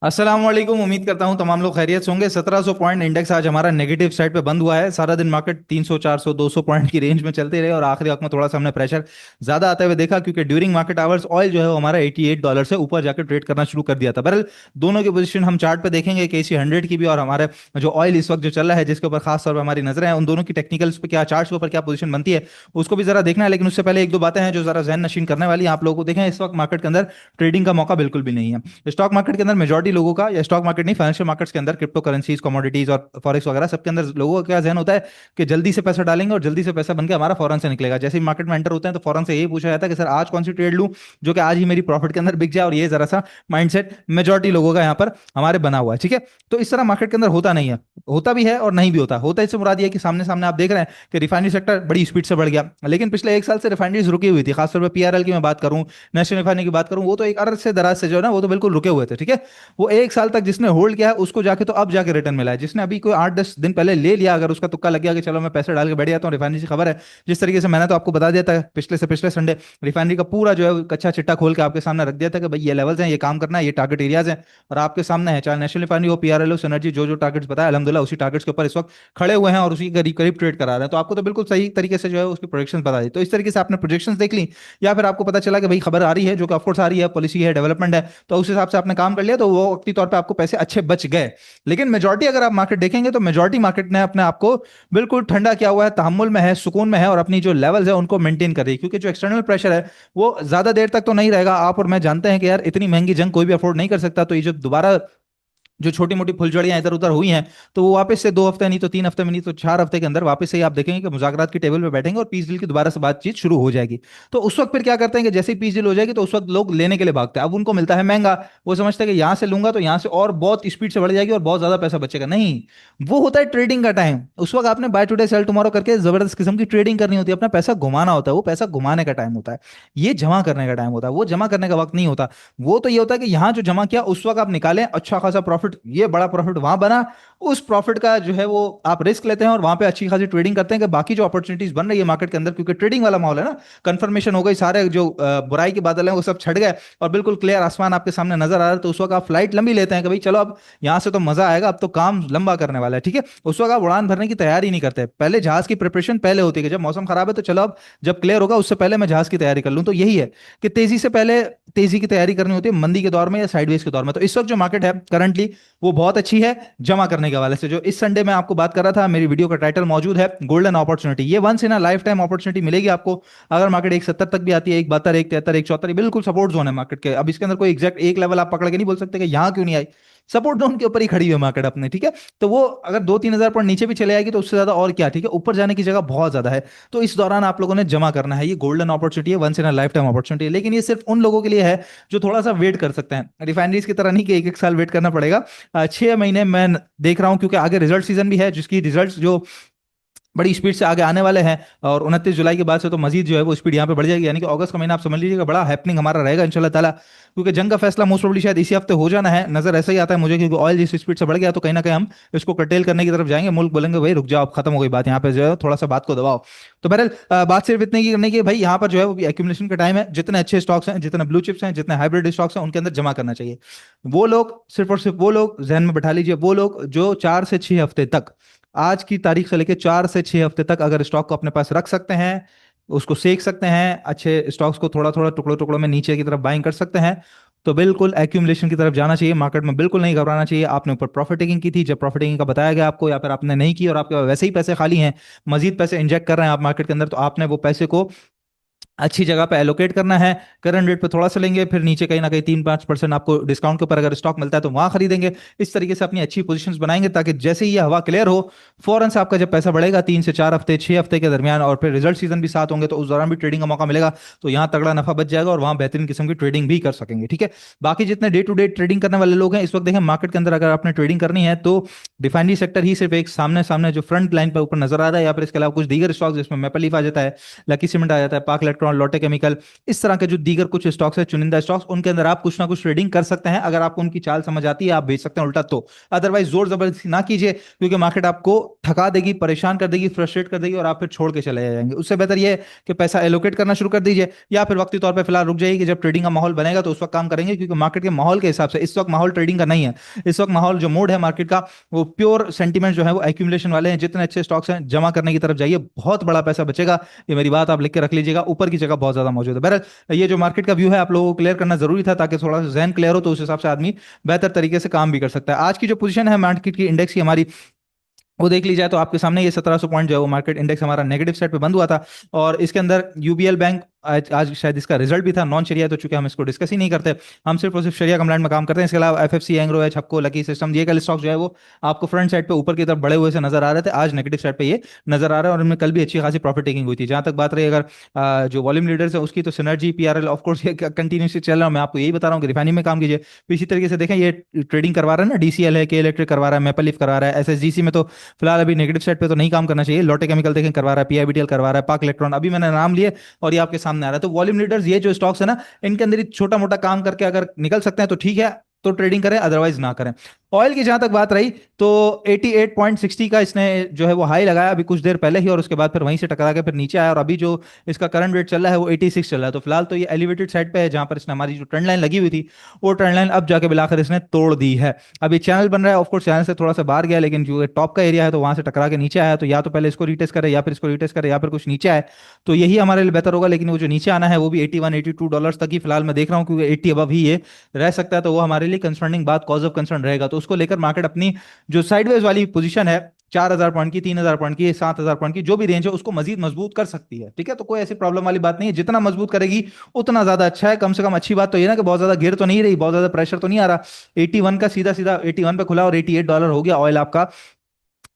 अस्सलाम वालेकुम। उम्मीद करता हूं तमाम लोग खैरियत से होंगे। 1700 पॉइंट इंडेक्स आज हमारा नेगेटिव साइड पे बंद हुआ है। सारा दिन मार्केट 300 400 200 पॉइंट की रेंज में चलते रहे और आखिरी वक्त में थोड़ा सा हमने प्रेशर ज्यादा आते हुए देखा, क्योंकि ड्यूरिंग मार्केट आवर्स ऑयल जो है वो हमारा $88 से ऊपर जाकर ट्रेड करना शुरू कर दिया था। बहरहाल दोनों की पोजीशन हम चार्ट पे देखेंगे, KC 100 की भी और हमारे जो ऑयल इस वक्त जो चल रहा है जिसके ऊपर खास तौर पर हमारी नजर है, उन दोनों की टेक्निकल्स पे क्या, चार्ट्स के ऊपर क्या पोजीशन बनती है उसको भी जरा देखना है। लेकिन उससे पहले एक दो बातें हैं जो जरा जहन नशीन करने वाली हैं आप लोगों को। देखें, इस वक्त मार्केट के अंदर ट्रेडिंग का मौका बिल्कुल भी नहीं है। स्टॉक मार्केट के अंदर मेजॉरिटी लोगों का, या स्टॉक मार्केट नहीं, फाइनेंशियल मार्केट्स के अंदर क्रिप्टो करेंसीज, कमोडिटीज और फॉरेक्स वगैरह सबके अंदर लोगों का क्या जहन होता है कि जल्दी से पैसा डालेंगे और जल्दी से पैसा बन के हमारा फौरन से निकलेगा। जैसे ही मार्केट में एंटर होते हैं तो फौरन से यही पूछा जाता है कि सर आज कौन सी ट्रेड लूं जो कि आज ही मेरी प्रॉफिट के अंदर बिक जाए। और ये जरा सा माइंडसेट मेजॉरिटी लोगों का यहाँ पर हमारे बना हुआ है, ठीक है। तो इस तरह मार्केट के अंदर होता नहीं है, होता भी है और नहीं भी होता। होता इससे मुराद ये है कि सामने सामने आप देख रहे हैं कि रिफाइनरी सेक्टर बड़ी स्पीड से बढ़ गया, लेकिन पिछले एक साल से रिफाइनरीज रुकी हुई थी। खासतौर पर PRL की मैं बात करूं, नेशनल रिफाइनरी की बात करूं, वो तो एक अर्थ से दराज से जो है ना वो तो बिल्कुल रुके हुए थे, ठीक है। वो एक साल तक जिसने होल्ड किया है उसको जाके तो अब जाके रिटर्न मिला है। जिसने अभी कोई 8-10 दिन पहले ले लिया, अगर उसका तुक्का लग गया कि चलो मैं पैसे डाल के बैठ जाता हूँ, रिफाइनरी से खबर है, जिस तरीके से मैंने तो आपको बता दिया था पिछले से पिछले संडे, रिफाइनरी का पूरा जो है कच्चा चिट्टा खोल के आपके सामने रख दिया था कि भाई ये लेवल्स हैं, ये काम करना है, ये टारगेट एरियाज हैं, और आपके सामने है। चाहे नेशनल रिफाइनरी हो, PRL हो, सिनर्जी, जो जो टारगेट्स बताया अल्हम्दुलिल्लाह उसी टारगेट्स के ऊपर इस वक्त खड़े हुए हैं और उसी के करीब करीब ट्रेड करा रहे हैं। तो आपको तो बिल्कुल सही तरीके से जो है उसकी प्रोजेक्शन बता दी। तो इस तरीके से आपने प्रोजेक्शन देख ली, या फिर आपको पता चला कि भाई खबर आ रही है जो कि ऑफकोर्स आ रही है, पॉलिसी है, डेवलपमेंट है, तो उस हिसाब से आपने काम कर लिया, तो वो वक्ती तौर पर आपको पैसे अच्छे बच गए। लेकिन मेजॉरिटी अगर आप मार्केट देखेंगे तो मेजॉरिटी मार्केट ने अपने आप को बिल्कुल ठंडा किया हुआ है, तहम्मुल में है, सुकून में है, और अपनी जो लेवल्स है उनको मेंटेन कर रही है। क्योंकि जो एक्सटर्नल प्रेशर है वो ज्यादा देर तक तो नहीं रहेगा। आप और मैं जानते हैं कि यार इतनी महंगी जंग कोई भी अफोर्ड नहीं कर सकता। तो ये जो दोबारा जो छोटी मोटी फुलझड़ियां इधर उधर हुई हैं, तो वो वापस से 2 हफ्ते नहीं तो 3 हफ्ते में नहीं तो 4 हफ्ते के अंदर वापस से ही आप देखेंगे कि मुज़ाकरात की टेबल पे बैठेंगे और पीस डील की दोबारा से बातचीत शुरू हो जाएगी। तो उस वक्त फिर क्या करते हैं कि जैसे ही पीस डील हो जाएगी तो उस वक्त लोग लेने के लिए भागते हैं। अब उनको मिलता है महंगा, वो समझते हैं कि यहाँ से लूंगा तो यहाँ से और बहुत स्पीड से बढ़ जाएगी और बहुत ज्यादा पैसा बचेगा। नहीं, वो होता है ट्रेडिंग का टाइम। उस वक्त आपने बाय टुडे सेल टुमारो करके जबरदस्त किस्म की ट्रेडिंग करनी होती है, अपना पैसा घुमाना होता है, वो पैसा घुमाने का टाइम होता है। ये जमा करने का टाइम होता है, वो जमा करने का वक्त नहीं होता। वो तो ये होता है कि यहाँ जो जमा किया उस वक्त आप निकालें अच्छा खासा प्रॉफिट, ये बड़ा प्रॉफिट वहां बना, उस प्रॉफिट का जो है वो आप रिस्क लेते हैं और वहां पे अच्छी खासी ट्रेडिंग करते हैं कि बाकी जो अपॉर्चुनिटीज बन रही है मार्केट के अंदर, क्योंकि ट्रेडिंग वाला माहौल है ना, कंफर्मेशन हो गई, सारे जो बुराई के बादल हैं वो सब छट गए और बिल्कुल क्लियर आसमान आपके सामने नजर आ रहा है। तो उस वक्त आप फ्लाइट लंबी लेते हैं कि भाई चलो अब यहाँ से तो मजा आएगा, अब तो काम लंबा करने वाला है, ठीक है। उस वक्त आप उड़ान भरने की तैयारी नहीं करते, पहले जहाज की प्रिपरेशन पहले होती है कि जब मौसम खराब है तो चलो अब जब क्लियर होगा उससे पहले मैं जहाज की तैयारी कर लूं। तो यही है कि तेजी से पहले तेजी की तैयारी करनी होती है मंदी के दौर में या साइडवेज के दौर में। तो इस वक्त जो मार्केट है करंटली वो बहुत अच्छी है जमा करने के हवाले से। जो इस संडे मैं आपको बात कर रहा था, मेरी वीडियो का टाइटल मौजूद है, गोल्डन अपॉर्चुनिटी। ये once in a lifetime opportunity मिलेगी आपको। अगर मार्केट 170 तक भी आती है, 172, 173, 174, बिल्कुल सपोर्ट जोन है मार्केट के। अब इसके अंदर कोई एग्जैक्ट एक लेवल आप पकड़ के नहीं बोल सकते कि यहाँ क्यों नहीं आई, सपोर्ट जोन के ऊपर ही खड़ी हुई है मार्केट अपने, ठीक है। तो वो अगर 2-3 हजार पॉइंट नीचे भी चले आएगी तो उससे ज्यादा और क्या, ठीक है, ऊपर जाने की जगह बहुत ज्यादा है। तो इस दौरान आप लोगों ने जमा करना है, ये गोल्डन अपॉर्चुनिटी है, once in a lifetime opportunity है। लेकिन ये सिर्फ उन लोगों के लिए है जो थोड़ा सा वेट कर सकते हैं। रिफाइनरीज की तरह नहीं कि एक एक साल वेट करना पड़ेगा। 6 महीने मैं देख रहा हूं, क्योंकि आगे रिजल्ट सीजन भी है जिसकी रिजल्ट जो बड़ी स्पीड से आगे आने वाले हैं। और 29 जुलाई के बाद से तो मजीद जो है वो स्पीड यहाँ पे बढ़ जाएगी, यानी कि अगस्त का महीना आप समझ लीजिएगा बड़ा हैपनिंग हमारा रहेगा इंशाल्लाह ताला। क्योंकि जंग का फैसला मोस्ट प्रोबब्ली शायद इसी हफ्ते हो जाना है, नजर ऐसा ही आता है मुझे, क्योंकि ऑयल जिस स्पीड से बढ़ गया तो कहीं ना कहीं हम इसको कर्टेल करने की तरफ जाएंगे। मुल्क बोलेंगे भाई रुक जाओ, अब खत्म हो गई बात, यहाँ पे जो है थोड़ा सा बात को दबाओ। तो बहरहाल बात सिर्फ इतने की करने की भाई, यहाँ पर जो है वो एक्यूमुलेशन का टाइम है। जितने अच्छे स्टॉक्स हैं, जितने ब्लू चिप्स हैं, जितने हाइब्रिड स्टॉक्स हैं, उनके अंदर जमा करना चाहिए। वो लोग सिर्फ और सिर्फ वो लोग जहन में बैठा लीजिए, वो लोग जो 4 से 6 हफ्ते तक, आज की तारीख से लेकर 4 से 6 हफ्ते तक अगर स्टॉक को अपने पास रख सकते हैं, उसको सेक सकते हैं, अच्छे स्टॉक्स को थोड़ा थोड़ा टुकड़ों टुकड़ों में नीचे की तरफ बाइंग कर सकते हैं, तो बिल्कुल एक्यूमुलेशन की तरफ जाना चाहिए। मार्केट में बिल्कुल नहीं घबराना चाहिए। आपने ऊपर प्रॉफिट टेकिंग की थी, जब प्रॉफिट टेकिंग का बताया गया आपको, या फिर आपने नहीं की और आपके पास वैसे ही पैसे खाली हैं, मजीद पैसे इंजेक्ट कर रहे हैं आप मार्केट के अंदर, तो आपने वो पैसे को अच्छी जगह पे एलोकेट करना है। करंट रेट पे थोड़ा सा लेंगे, फिर नीचे कहीं ना कहीं 3-5% आपको डिस्काउंट के ऊपर अगर स्टॉक मिलता है तो वहां खरीदेंगे। इस तरीके से अपनी अच्छी पोजीशंस बनाएंगे ताकि जैसे ही ये हवा क्लियर हो, फौरन से आपका जब पैसा बढ़ेगा 3 से 4 हफ्ते, 6 हफ्ते के दरमियान, और फिर रिजल्ट सीजन भी साथ होंगे तो उस दौरान भी ट्रेडिंग का मौका मिलेगा। तो यहाँ तगड़ा नफा बच जाएगा और वहाँ बेहतरीन किस्म की ट्रेडिंग भी कर सकेंगे, ठीक है। बाकी जितने डे टू डे ट्रेडिंग करने वाले लोग हैं इस वक्त देखें मार्केट के अंदर, अगर आपने ट्रेडिंग करनी है तो रिफाइनरी सेक्टर ही सिर्फ एक सामने सामने जो फ्रंट लाइन पर ऊपर नजर आ रहा है, या फिर इसके अलावा कुछ दीगर स्टॉक जिसमें मेपल लीफ आ जाता है, लकी सीमेंट आ जाता है, पाक इलेक्ट्रॉन, लोटे केमिकल, इस तरह के जो दीगर कुछ स्टॉक्स है, चुनिंदा स्टॉक्स, उनके अंदर आप कुछ ना कुछ ट्रेडिंग कर सकते हैं। अगर आपको उनकी चाल समझ आती है आप बेच सकते हैं उल्टा तो। अदरवाइज जोर जबरदस्ती ना कीजिए, क्योंकि मार्केट आपको थका देगी, परेशान कर देगी, फ्रस्ट्रेट कर देगी और आप फिर छोड़ के चले जाएंगे। उससे बेहतर ये है कि पैसा एलोकेट करना शुरू कर दीजिए, या फिर वक्ती तौर पर फिलहाल रुक जाइए कि जब ट्रेडिंग का माहौल बनेगा तो उस वक्त काम करेंगे, क्योंकि मार्केट के माहौल के हिसाब से इस वक्त माहौल ट्रेडिंग का नहीं है। इस वक्त माहौल जो मूड है मार्केट का, वो प्योर सेंटीमेंट जो है वो एक्यूमुलेशन वाले हैं। जितने अच्छे स्टॉक्स हैं जमा करने की तरफ जाइए, बहुत बड़ा पैसा बचेगा। ये मेरी बात आप लिख के रख लीजिएगा, ऊपर की जगह बहुत ज्यादा मौजूद है। बहरहाल ये जो मार्केट का व्यू है आप लोगों को क्लियर करना जरूरी था, ताकि थोड़ा सा जहन क्लियर हो, तो उस हिसाब से आदमी बेहतर तरीके से काम भी कर सकता है। आज की जो पोजीशन है मार्केट की, इंडेक्स की हमारी, वो देख ली जाए तो आपके सामने ये 1700 पॉइंट जो है वो मार्केट इंडेक्स हमारा नेगेटिव साइड पे बंद हुआ था। और इसके अंदर यूबीएल बैंक, आज शायद इसका रिजल्ट भी था, नॉन शरिया, तो चूंकि हम इसको डिस्कस ही नहीं करते, हम सिर्फ और सिर्फ शरिया कंप्लाइंट में काम करते हैं। इसके अलावा एफएफसी, एंग्रो है, छपको, लकी सिस्टम, ये कल स्टॉक जो है वो आपको फ्रंट साइड पे ऊपर की तरफ बढ़े हुए से नजर आ रहे थे, आज नेगेटिव साइड पे ये नजर आ रहा है। और इनमें कल भी अच्छी खासी प्रॉफिट टेकिंग हुई थी। जहां तक बात रही अगर जो वॉल्यूम लीडर्स है उसकी, तो सिनर्जी, पीआरएल, ऑफकोर्स ये कंटिन्यूसली चल रहा है। मैं आपको यही बता रहा हूँ कि रिफाइनिंग में काम कीजिए। तो इसी तरीके से देखें, ये ट्रेडिंग करवा रहा है ना, डीसीएल है, के इलेक्ट्रिक करवा रहा है, मेपल लीफ करवा रहा है, एसएसजीसी में तो फिलहाल अभी नेगेटिव साइड पे तो नहीं काम करना चाहिए। लोटे केमिकल देखें करवा रहा है, पीआईबीटीएल करवा रहा है, पाक इलेक्ट्रॉन, अभी मैंने नाम लिए और ये आपके सामने आ रहा है। तो वॉल्यूम लीडर्स ये जो स्टॉक्स है ना, इनके अंदर छोटा मोटा काम करके अगर निकल सकते हैं तो ठीक है, तो ट्रेडिंग करें, अदरवाइज ना करें। ऑयल की जहां तक बात रही, तो 88.60 का इसने जो है वो हाई लगाया अभी कुछ देर पहले ही, और उसके बाद फिर वहीं से टकरा के फिर नीचे आया, और अभी जो इसका करंट रेट चल रहा है वो 86 चल रहा है। तो फिलहाल तो ये एलिवेटेड साइड पे है, जहां पर इसने हमारी जो ट्रेंड लाइन लगी हुई थी वो ट्रेंड लाइन अब जाके मिलाकर इसने तोड़ दी है। अभी चैनल बन रहा है, ऑफकोर्स चैनल से थोड़ा सा बाहर गया, लेकिन जो टॉप का एरिया है तो वहां से टकरा के नीचे आया। तो या तो पहले इसको रीटेस्ट करे, या फिर इसको रीटेस्ट करे, या फिर कुछ नीचे आए, तो यही हमारे लिए बेहतर होगा। लेकिन वो जो नीचे आना है वो भी 81-82 डॉलर तक ही फिलहाल मैं देख रहा हूँ, क्योंकि 80 अबव ही ये रह सकता है। तो वो हमारे लिए कंसर्निंग बात, कॉज ऑफ कंसर्न रहेगा। तो उसको लेकर मार्केट अपनी जो साइडवेज वाली पोजीशन है, 4000 पॉइंट की, 3000 पॉइंट की, 7000 पॉइंट की, जो भी रेंज है उसको मजीद मजबूत कर सकती है। ठीक है, तो कोई ऐसी प्रॉब्लम वाली बात नहीं है। जितना मजबूत करेगी उतना ज्यादा अच्छा है। कम से कम अच्छी बात तो ये ना कि बहुत ज्यादा गिर तो नहीं रही, बहुत ज्यादा प्रेशर तो नहीं आ रहा। 81 का सीधा सीधा 81 पे खुला और 88 डॉलर हो गया ऑयल आपका,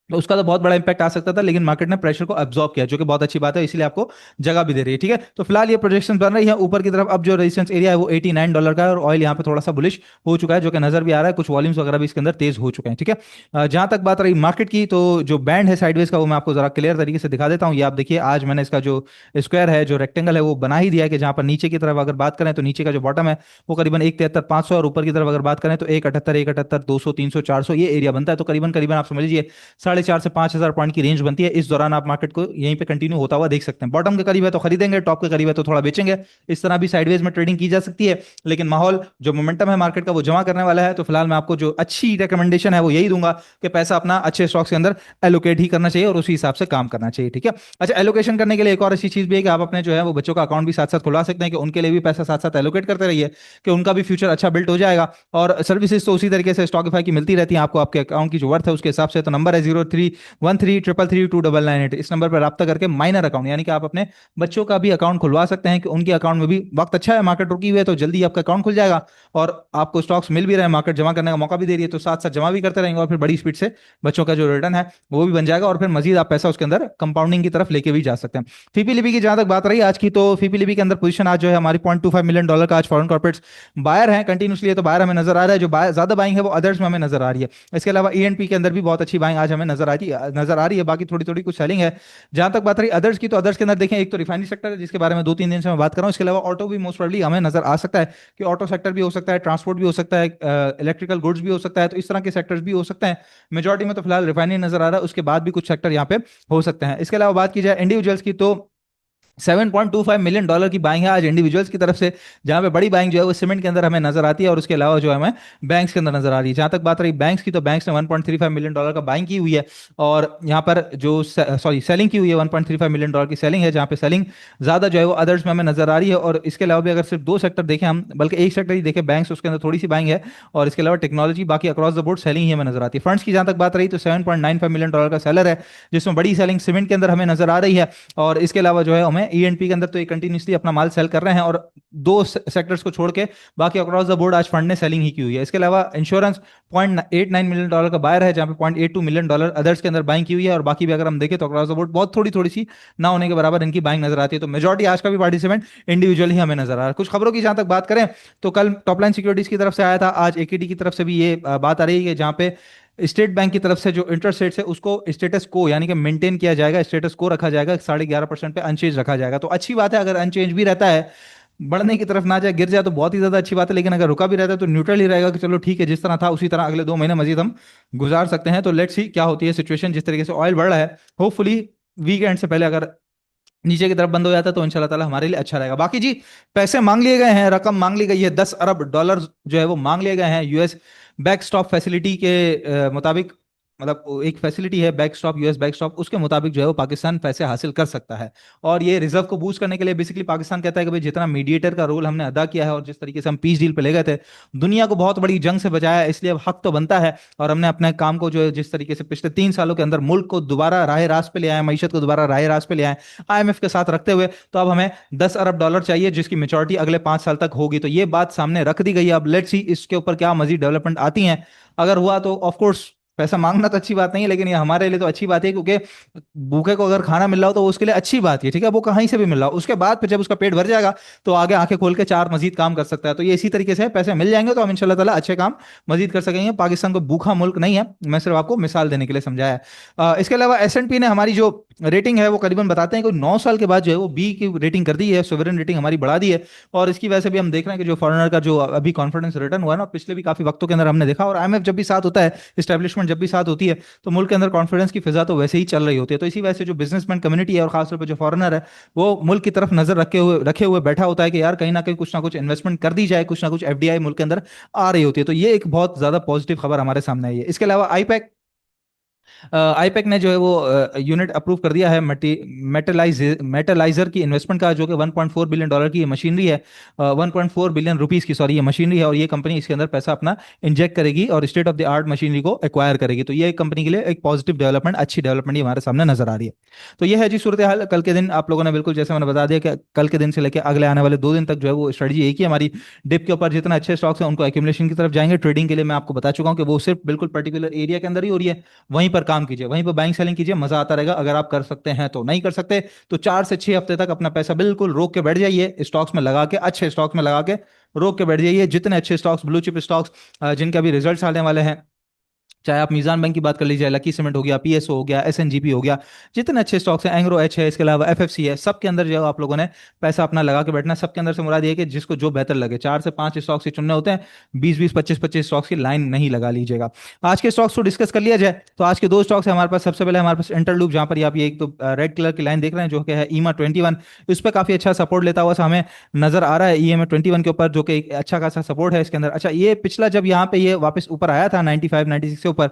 तो उसका तो बहुत बड़ा इंपैक्ट आ सकता था, लेकिन मार्केट ने प्रेशर को अब्सॉर्ब किया, जो कि बहुत अच्छी बात है, इसलिए आपको जगह भी दे रही है। ठीक है, तो फिलहाल ये प्रोजेक्शन बन रही है ऊपर की तरफ। अब जो रेजिस्टेंस एरिया है वो 89 डॉलर का है, और ऑयल यहाँ पे थोड़ा सा बुलिश हो चुका है, जो कि नजर भी आ रहा है। कुछ वॉल्यूम्स वगैरह भी इसके अंदर तेज हो चुके हैं। ठीक है, जहां तक बात रही मार्केट की, तो जो बैंड है साइडवेज का वो मैं आपको जरा क्लियर तरीके से दिखा देता हूँ। ये आप देखिए, आज मैंने इसका जो स्क्वायर है, जो रेक्टेंगल है, वो बना ही दिया है, कि जहां पर नीचे की तरफ अगर बात करें तो नीचे का जो बॉटम है वो करीबन 173,500, और ऊपर की तरफ अगर बात करें तो 178, 178, 200, 300, 400 ये एरिया बनता है। तो करीबन करीबन आप समझ लीजिए 4,500 से 5,000 पॉइंट की रेंज बनती है। इस दौरान आप मार्केट को यहीं पे कंटिन्यू होता हुआ देख सकते हैं। बॉटम के करीब है तो खरीदेंगे, टॉप के करीब है तो थोड़ा बेचेंगे। इस तरह भी साइडवेज में ट्रेडिंग की जा सकती है, लेकिन माहौल जो मोमेंटम है मार्केट का वो जमा करने वाला है। तो फिलहाल मैं आपको जो अच्छी रिकमेंडेशन है वो यही दूंगा कि पैसा अपना अच्छे स्टॉक्स के अंदर एलोकेट ही करना चाहिए और उसी हिसाब से काम करना चाहिए। ठीक है, अच्छा, एलोकेशन करने के लिए एक और अच्छी चीज भी है कि आप अपने जो है वो बच्चों का अकाउंट भी साथ साथ खुलवा सकते हैं, कि उनके लिए भी पैसा साथ साथ एलोकेट करते रहिए, कि उनका भी फ्यूचर अच्छा बिल्ट हो जाएगा। और सर्विसेज तो उसी तरीके से स्टॉकिफाई की मिलती रहती है आपको, आपके अकाउंट की जो वर्थ है उसके हिसाब से। तो नंबर है 0313332998, इस नंबर पर रब्ता करके माइनर अकाउंट, यानी कि आप अपने बच्चों का भी अकाउंट खुलवा सकते हैं, कि उनके अकाउंट में भी वक्त अच्छा है, मार्केट रुकी हुई है तो जल्दी आपका अकाउंट खुल जाएगा, और आपको स्टॉक्स मिल भी रहे हैं, मार्केट जमा करने का मौका भी दे रही है, तो साथ साथ जमा भी करते रहेंगे, और फिर बड़ी स्पीड से बच्चों का जो रिटर्न है वो भी बन जाएगा, और फिर मजीद आप पैसा उसके अंदर कंपाउंडिंग की तरफ लेके भी जा सकते हैं। फीपी लिपि की जहां तक बात रही आज की, तो फीपी लिपि के अंदर पोजीशन आज जो है हमारी $0.25 मिलियन का आज फॉरेन कॉर्पोरेट्स बायर है कंटिन्यूसली, तो बायर हमें नजर आ रहा है। जो ज्यादा बाइंग है वो अदर्स में हमें नजर आ रही है। इसके अलावा ईएनपी के अंदर भी बहुत अच्छी बाइंग आज हमें नजर आ रही है। बाकी थोड़ी थोड़ी कुछ सेलिंग है। जहां तक बात रही अदर्स की, तो अदर्स के अंदर देखें, एक तो रिफाइनरी सेक्टर है जिसके बारे में 2-3 दिन से मैं बात कर रहा हूँ। इसके अलावा ऑटो भी मोस्ट प्रोबेबली हमें नजर आ सकता है, कि ऑटो सेक्टर भी हो सकता है, ट्रांसपोर्ट भी हो सकता है, इलेक्ट्रिकल गुड्स भी हो सकता है, तो इस तरह के सेक्टर्स भी हो सकते हैं। मेजॉरिटी में तो फिलहाल रिफाइनरी नजर आ रहा है, उसके बाद भी कुछ सेक्टर यहाँ पे हो सकते हैं। इसके अलावा बात की जाए इंडिविजुअल्स की, तो $7.25 मिलियन की बाइंग है आज इंडिविजुअल्स की तरफ से, जहां पे बड़ी बाइंग जो है वो सीमेंट के अंदर हमें नजर आती है, और उसके अलावा जो है हमें बैंक्स के अंदर नजर आ रही है। जहां तक बात रही बैंक्स की, तो बैंक्स ने $1.35 मिलियन का बाइंग की हुई है, और यहाँ पर जो सेलिंग की हुई है $1.35 मिलियन की सेलिंग है, जहाँ पे सेलिंग ज्यादा जो है वो अदर्स में हमें नजर आ रही है। और इसके अलावा भी अगर सिर्फ दो सेक्टर देखें हम, बल्कि एक सेक्टर ही देखें बैंक्स, उसके अंदर थोड़ी सी बाइंग है, और इसके अलावा टेक्नोलॉजी, बाकी अक्रॉस द बोर्ड सेलिंग ही हमें नजर आती है। फंड्स की जहां तक बात रही, तो $7.95 मिलियन का सेलर है, जिसमें बड़ी सेलिंग सीमेंट के अंदर हमें नजर आ रही है, और इसके अलावा जो है हमें ईएनपी के अंदर तो कंटिन्यूसली अपना माल सेल कर रहे हैं, और दो सेक्टर्स को छोड़ के बाकी अक्रॉस द बोर्ड आज फंड ने सेलिंग ही की हुई है। इसके अलावा इंश्योरेंस $0.89 मिलियन का बायर है, जहां पे $0.82 मिलियन अदर्स के अंदर बाइंग की हुई है, और बाकी भी अगर हम देखें तो अक्रॉस द बोर्ड बहुत थोड़ी थोड़ी सी ना होने के बराबर इनकी बाइंग नजर आती है। तो मेजॉरिटी आज का भी पार्टिसिपेंट इंडिविजुअल ही हमें नजर आ रहा है। कुछ खबरों की जहां तक बात करें, तो कल टॉपलाइन सिक्योरिटीज की तरफ से आया था, आज एकेडी की तरफ से भी ये बात आ रही है, जहां पे स्टेट बैंक की तरफ से जो इंटरेस्ट रेट है उसको स्टेटस को यानी कि मेंटेन किया जाएगा, स्टेटस को रखा जाएगा, 11.5% पे अनचेंज रखा जाएगा। तो अच्छी बात है, अगर अनचेंज भी रहता है, बढ़ने की तरफ ना जाए, गिर जाए तो बहुत ही ज्यादा अच्छी बात है, लेकिन अगर रुका भी रहता है तो न्यूट्रल ही रहेगा कि चलो ठीक है, जिस तरह था उसी तरह अगले 2 महीने मजीद हम गुजार सकते हैं। तो लेट्स सी क्या होती है सिचुएशन। जिस तरीके से ऑयल बढ़ रहा है, होपफुली वीकेंड से पहले अगर नीचे की तरफ बंद हो जाता है तो इंशाल्लाह ताला हमारे लिए अच्छा रहेगा। बाकी जी, पैसे मांग लिए गए हैं, रकम मांग ली गई है, $10 अरब जो है वो मांग लिए गए हैं यूएस बैकस्टॉप फैसिलिटी के मुताबिक। मतलब वो एक फैसिलिटी है बैकस्टॉप, यूएस बैकस्टॉप, उसके मुताबिक जो है वो पाकिस्तान पैसे हासिल कर सकता है। और ये रिजर्व को बूस्ट करने के लिए बेसिकली पाकिस्तान कहता है कि भाई जितना मीडिएटर का रोल हमने अदा किया है और जिस तरीके से हम पीस डील पे ले गए थे, दुनिया को बहुत बड़ी जंग से बचाया है, इसलिए अब हक तो बनता है। और हमने अपने काम को जो है जिस तरीके से पिछले 3 सालों के अंदर मुल्क को दोबारा राह रास्त पे ले आए, मीशत को दोबारा राह रास्त पे ले आए आईएमएफ के साथ रखते हुए, तो अब हमें $10 अरब चाहिए जिसकी मेचोरिटी अगले 5 साल तक होगी। तो ये बात सामने रख दी गई है। अब लेट्स सी इसके ऊपर क्या मजीद डेवलपमेंट आती हैं। अगर हुआ तो ऑफ कोर्स पैसा मांगना तो अच्छी बात नहीं है, लेकिन ये हमारे लिए तो अच्छी बात है, क्योंकि भूखे को अगर खाना मिल रहा हो तो उसके लिए अच्छी बात है, ठीक है, वो कहीं से भी मिल रहा हो। उसके बाद फिर जब उसका पेट भर जाएगा तो आगे आंखें खोल के चार मजीद काम कर सकता है। तो ये इसी तरीके से है, पैसे मिल जाएंगे तो हम इंशाल्लाह ताला अच्छे काम मजीद कर सकेंगे। पाकिस्तान को भूखा मुल्क नहीं है, मैं सिर्फ आपको मिसाल देने के लिए समझाया है। इसके अलावा एस एंड पी ने हमारी जो रेटिंग है वो करीबन बताते हैं कि 9 साल के बाद जो है वो बी की रेटिंग कर दी है, सोवरेन रेटिंग हमारी बढ़ा दी है। और इसकी वजह से भी हम देख रहे हैं कि जो फॉरेनर का जो अभी कॉन्फिडेंस रिटर्न हुआ है ना, पिछले भी काफी वक्तों के अंदर हमने देखा, और आईएमएफ जब भी साथ होता है, स्टैब्लिशमेंट जब भी साथ होती है, तो मुल्क के अंदर कॉन्फिडेंस की फिजा तो वैसे ही चल रही होती है। तो इसी वजह से जो बिजनेसमैन कम्युनिटी है और खासतौर पर जो फॉरेनर है, वो मुल्क की तरफ नजर रखे हुए बैठा होता है कि यार कहीं ना कुछ इन्वेस्टमेंट कर दी जाए, कुछ ना कुछ एफडीआई मुल्क के अंदर आ रही होती है। तो ये एक बहुत ज्यादा पॉजिटिव खबर हमारे सामने आई है। इसके अलावा आईपैक आईपैक ने जो है वो यूनिट अप्रूव कर दिया है मेटलाइजर की इन्वेस्टमेंट का, जो कि $1.4 बिलियन की ये मशीनरी है, 1.4 बिलियन रुपीस की, सॉरी, ये मशीनरी है। और ये कंपनी इसके अंदर पैसा अपना इंजेक्ट करेगी और state of the art machinery को एक्वायर करेगी। तो ये कंपनी के लिए एक पॉजिटिव डेवलपमेंट, अच्छी डेवलपमेंट ही हमारे सामने नजर आ रही है। तो ये है जी सूरत हाल। कल के दिन आप लोगों ने बिल्कुल जैसे मैंने बता दिया कि कल के दिन से लेकर अगले आने वाले 2 दिन तक जो है वो स्ट्रेटजी एक ही हमारी, डिप के ऊपर जितने अच्छे स्टॉक्स हैं उनको एक्यूमुलेशन की तरफ जाएंगे। ट्रेडिंग के लिए मैं आपको बता चुका हूं कि वो सिर्फ बिल्कुल पर्टिकुलर एरिया के अंदर ही हो रही है, वहीं पर काम कीजिए, वहीं पर बाइंग सेलिंग कीजिए, मजा आता रहेगा। अगर आप कर सकते हैं तो, नहीं कर सकते तो 4 से 6 हफ्ते तक अपना पैसा बिल्कुल रोक के बैठ जाइए, स्टॉक्स में लगा के, अच्छे स्टॉक्स में लगा के रोक के बैठ जाइए। जितने अच्छे स्टॉक्स, ब्लू चिप स्टॉक्स जिनके अभी रिजल्ट्स आने वाले हैं, चाहे आप मीजान बैंक की बात कर लीजिए, लकी सीमेंट हो गया, पीएसओ हो गया, एसएनजीपी हो गया, जितने अच्छे स्टॉक्स हैं, एंग्रो एच है, इसके अलावा एफएफसी है, सबके अंदर जो है आप लोगों ने पैसा अपना लगा के बैठना है। सबके अंदर से मुराद ये है कि जिसको जो बेहतर लगे, 4 से 5 स्टॉक्स ही चुनने होते हैं, 20-20, 25-25 स्टॉक्स की लाइन नहीं लगा लीजिएगा। आज के स्टॉक्स को डिस्कस कर लिया जाए तो आज के 2 स्टॉक्स है हमारे पास। सबसे पहले हमारे पास इंटरलूप, जहां पर ये आप ये एक तो रेड कलर की लाइन देख रहे हैं जो कि है ईमा 21, इस पर काफी अच्छा सपोर्ट लेता हुआ हमें नजर आ रहा है ईएमए 21 के ऊपर, जो कि एक अच्छा खासा सपोर्ट है इसके अंदर। अच्छा, ये पिछला जब यहाँ पे ये वापस ऊपर आया था 95-96 से ऊपर,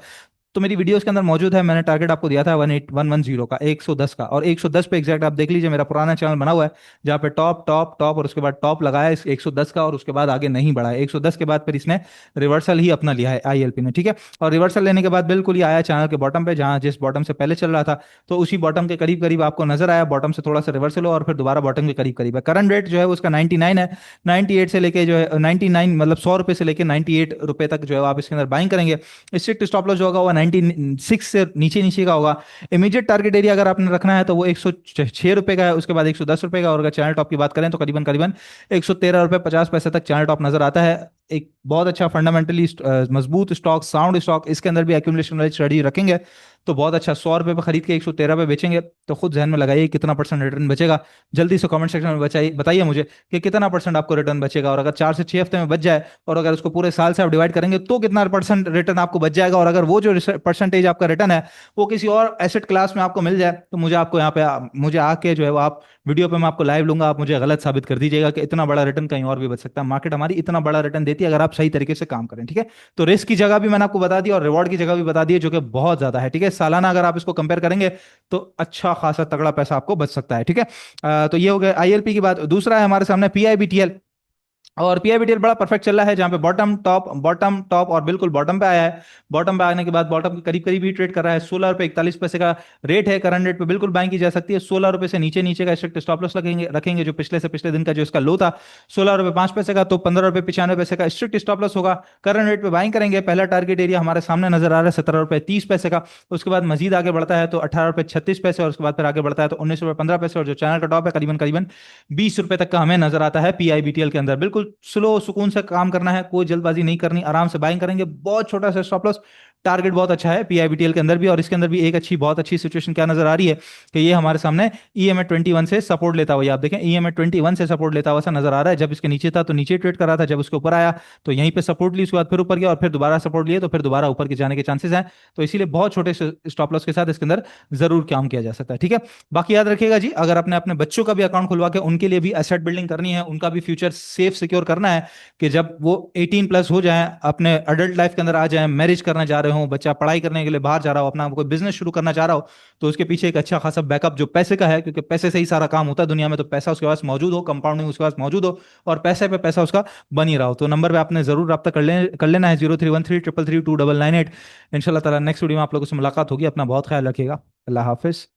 तो मेरी वीडियोस के अंदर मौजूद है, मैंने टारगेट आपको दिया था 18110 का, 110 का, और 110 पे एग्जैक्ट आप देख लीजिए, मेरा पुराना चैनल बना हुआ है जहाँ पे टॉप टॉप टॉप और उसके बाद टॉप लगाया इस 110 का, और उसके बाद आगे नहीं बढ़ा है। 110 के बाद फिर इसने रिवर्सल ही अपना लिया है आईएलपी ने, ठीक है। और रिवर्सल लेने के बाद बिल्कुल ही आया चैनल के बॉटम पे, जहाँ जिस बॉटम से पहले चल रहा था, तो उसी बॉटम के करीब करीब आपको नजर आया, बॉटम से थोड़ा सा रिवर्सल हो और फिर दोबारा बॉटम के करीब करीब है। करंट रेट जो है उसका 99 है, 98 से लेके जो है 99, मतलब 100 रुपए से लेके 98 रुपए तक जो है आप इसके अंदर बाइंग करेंगे। स्ट्रिक्ट स्टॉप लॉस जो होगा वो 96 से नीचे नीचे का होगा। इमीडिएट टारगेट एरिया अगर आपने रखना है तो वो 106 रुपए का है, उसके बाद 110 रुपए का, और अगर चैनल टॉप की बात करें तो करीबन करीबन 113 रुपए 50 पैसे तक चैनल टॉप नजर आता है। एक बहुत अच्छा फंडामेंटली मजबूत स्टॉक, साउंड स्टॉक, इसके अंदर भी एक्यूमुलेशन वाली स्ट्रेटजी रखेंगे तो बहुत अच्छा। 100 रुपए पे खरीद के 113 पे बेचेंगे तो खुद जहन में लगाइए कितना परसेंट रिटर्न बचेगा। जल्दी से कमेंट सेक्शन में बताइए मुझे कि कितना परसेंट आपको रिटर्न बचेगा, और अगर 4 से 6 हफ्ते में बच जाए और अगर उसको पूरे साल से आप डिवाइड करेंगे तो कितना परसेंट रिटर्न आपको बच जाएगा। और अगर वो जो परसेंटेज आपका रिटर्न है वो किसी और एसेट क्लास में आपको मिल जाए तो मुझे आपको यहाँ पे मुझे आके जो है वो आप वीडियो पे मैं आपको लाइव लूंगा, आप मुझे गलत साबित कर दीजिएगा कि इतना बड़ा रिटर्न कहीं और भी बच सकता है। मार्केट हमारी इतना बड़ा रिटर्न देती है अगर आप सही तरीके से काम करें, ठीक है। तो रिस्क की जगह भी मैंने आपको बता दी और रिवॉर्ड की जगह भी बता दी है, जो कि बहुत ज्यादा है, ठीक है। सालाना अगर आप इसको कंपेयर करेंगे तो अच्छा खासा तगड़ा पैसा आपको बच सकता है, ठीक है। तो ये हो गया आईएलपी की बात। दूसरा है हमारे सामने पीआईबीटीएल, और पीआईबीटीएल बड़ा परफेक्ट चल रहा है, जहां पे बॉटम टॉप और बिल्कुल बॉटम पे आया है। बॉटम पे आने के बाद बॉटम के करीब करीब ही ट्रेड कर रहा है। 16 रुपए 41 पैसे का रेट है, करंट रेट पे बिल्कुल बाइंग की जा सकती है। 16 रुपए से नीचे नीचे का स्ट्रिक्ट स्टॉप लॉस रखेंगे जो पिछले से पिछले दिन का जो इसका लो था 16 रुपए 5 पैसे का, तो 15 रुपए 95 पैसे का स्ट्रिक्ट स्टॉप लॉस होगा। करंट रेट पे बाइंग करेंगे। पहला टारगेट एरिया हमारे सामने नजर आ रहा है 17 रुपए 30 पैसे का। उसके बाद मजीद आगे बढ़ता है तो 18 रुपए 36 पैसे, और उसके बाद फिर आगे बढ़ता है तो 19 रुपए 15 पैसे, और जो चैनल का टॉप है करीबन करीबन 20 रुपए तक का हमें नजर आता है पीआईबीटीएल के अंदर। बिल्कुल स्लो सुकून से काम करना है, कोई जल्दबाजी नहीं करनी, आराम से बाइंग करेंगे। बहुत छोटा सा स्टॉप लॉस, टारगेट बहुत अच्छा है पीआईबीटीएल के अंदर भी, और इसके अंदर भी एक अच्छी, बहुत अच्छी सिचुएशन क्या नजर आ रही है कि ये हमारे सामने EM@21 से सपोर्ट लेता हुआ, ये आप देखें EM@21 से सपोर्ट लेता हुआ सा नजर आ रहा है। जब इसके नीचे था तो नीचे ट्रेड कर रहा था, जब उसके ऊपर आया तो यहीं पे सपोर्ट ली, उसके बाद फिर ऊपर गया और फिर दोबारा सपोर्ट लिए तो फिर दोबारा ऊपर के जाने के चांसेस हैं। तो इसीलिए बहुत छोटे स्टॉप लॉस के साथ इसके अंदर जरूर काम किया जा सकता है। ठीक है, बाकी याद रखिएगा जी, अगर आपने अपने बच्चों का भी अकाउंट खुलवा के उनके लिए भी एसेट बिल्डिंग करनी है, उनका भी फ्यूचर सेफ सिक्योर करना है, कि जब वो 18 प्लस हो जाए, अपने अडल्ट लाइफ के अंदर आ जाए, मैरिज करने जा रहे हो, बच्चा पढ़ाई करने के लिए बाहर जा रहा हो, अपना कोई बिजनेस शुरू करना चाह रहा हो, तो उसके पीछे एक अच्छा खासा बैकअप जो पैसे का है, क्योंकि पैसे से ही सारा काम होता है दुनिया में, तो पैसा उसके पास मौजूद हो, कंपाउंडिंग उसके पास मौजूद हो, और पैसे पे पैसा उसका बन ही रहा हो। तो नंबर पे आपने जरूर रब्ता कर लेना है, 0313333299 इंशाल्लाह ताला नेक्स्ट वीडियो में आप लोगों से मुलाकात होगी। अपना बहुत ख्याल रखिएगा। अल्लाह हाफिज।